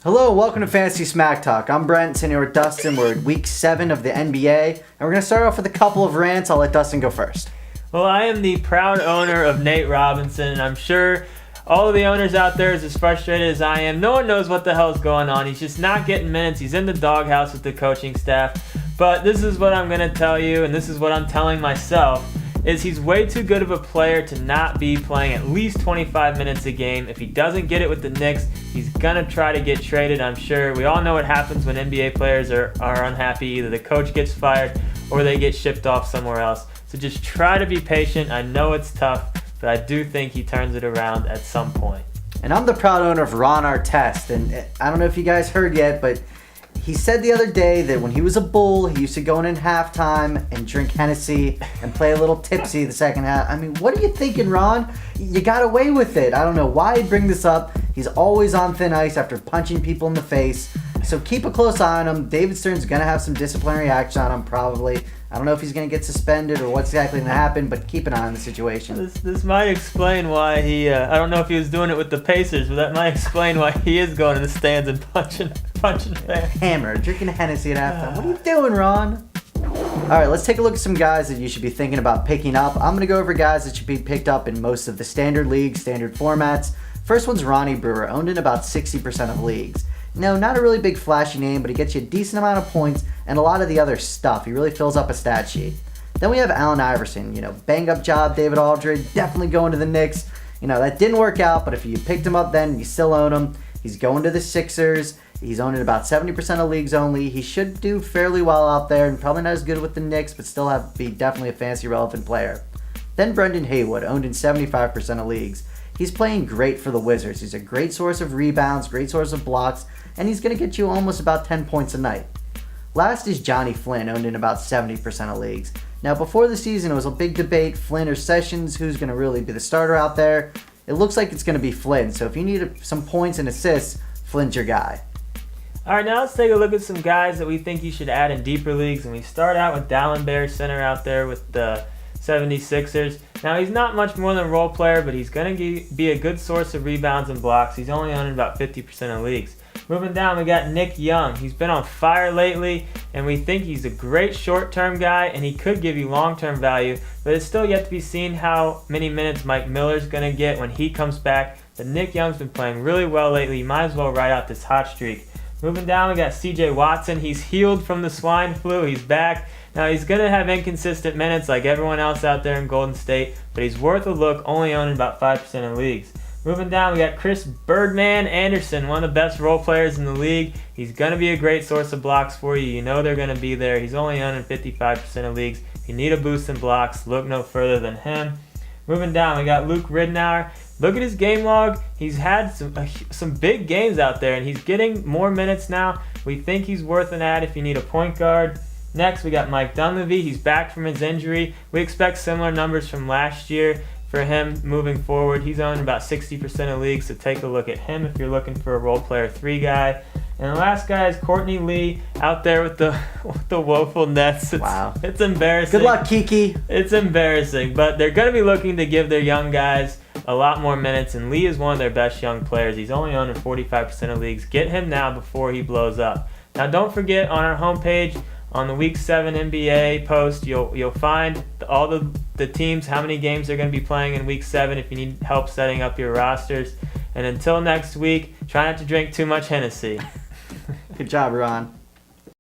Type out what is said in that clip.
Hello, welcome to Fantasy Smack Talk. I'm Brent, sitting here with Dustin. We're at week 7 of the NBA, and we're going to start off with a couple of rants. I'll let Dustin go first. Well, I am the proud owner of Nate Robinson, and I'm sure all of the owners out there is as frustrated as I am. No one knows what the hell is going on. He's just not getting minutes. He's in the doghouse with the coaching staff. But this is what I'm going to tell you, and this is what I'm telling myself, is he's way too good of a player to not be playing at least 25 minutes a game. If he doesn't get it with the Knicks, he's going to try to get traded, I'm sure. We all know what happens when NBA players are unhappy. Either the coach gets fired or they get shipped off somewhere else. So just try to be patient. I know it's tough, but I do think he turns it around at some point. And I'm the proud owner of Ron Artest, and I don't know if you guys heard yet, but he said the other day that when he was a Bull, he used to go in halftime and drink Hennessy and play a little tipsy the second half. I mean, what are you thinking, Ron? You got away with it. I don't know why he'd bring this up. He's always on thin ice after punching people in the face. So keep a close eye on him. David Stern's going to have some disciplinary action on him probably. I don't know if he's going to get suspended or what's exactly going to happen, but keep an eye on the situation. This might explain why he, I don't know if he was doing it with the Pacers, but that might explain why he is going in the stands and punching fans. Hammer, drinking Hennessy at halftime. What are you doing, Ron? All right, let's take a look at some guys that you should be thinking about picking up. I'm going to go over guys that should be picked up in most of the standard leagues, standard formats. First one's Ronnie Brewer, owned in about 60% of leagues. No, not a really big flashy name, but he gets you a decent amount of points and a lot of the other stuff. He really fills up a stat sheet. Then we have Allen Iverson, bang up job, David Aldridge, definitely going to the Knicks. That didn't work out, but if you picked him up then, you still own him. He's going to the Sixers. He's owned in about 70% of leagues only. He should do fairly well out there and probably not as good with the Knicks, but still be definitely a fantasy relevant player. Then Brendan Haywood, owned in 75% of leagues. He's playing great for the Wizards. He's a great source of rebounds, great source of blocks, and he's going to get you almost about 10 points a night. Last is Johnny Flynn, owned in about 70% of leagues. Now, before the season, it was a big debate, Flynn or Sessions, who's going to really be the starter out there. It looks like it's going to be Flynn, so if you need some points and assists, Flynn's your guy. All right, now let's take a look at some guys that we think you should add in deeper leagues, and we start out with Dallin Bear, center out there with the 76ers. Now, he's not much more than a role player, but he's going to be a good source of rebounds and blocks. He's only owned in about 50% of leagues. Moving down, we got Nick Young. He's been on fire lately, and we think he's a great short-term guy, and he could give you long-term value, but it's still yet to be seen how many minutes Mike Miller's going to get when he comes back. But Nick Young's been playing really well lately. You might as well ride out this hot streak. Moving down, we got CJ Watson. He's healed from the swine flu. He's back. Now, he's going to have inconsistent minutes like everyone else out there in Golden State, but he's worth a look, only owning about 5% of leagues. Moving down, we got Chris Birdman Anderson, one of the best role players in the league. He's going to be a great source of blocks for you. You know they're going to be there. He's only owning 55% of leagues. If you need a boost in blocks, look no further than him. Moving down, we got Luke Ridnour. Look at his game log. He's had some big games out there, and he's getting more minutes now. We think he's worth an add if you need a point guard. Next, we got Mike Dunleavy. He's back from his injury. We expect similar numbers from last year for him moving forward. He's owned about 60% of leagues, so take a look at him if you're looking for a role player 3 guy. And the last guy is Courtney Lee out there with the woeful Nets. Wow. It's embarrassing. Good luck, Kiki. It's embarrassing, but they're going to be looking to give their young guys a lot more minutes, and Lee is one of their best young players. He's only owned in 45% of leagues. Get him now before he blows up. Now, don't forget, on our homepage, on the Week 7 NBA post, you'll find all the teams, how many games they're going to be playing in Week 7 if you need help setting up your rosters. And until next week, try not to drink too much Hennessy. Good job, Ron.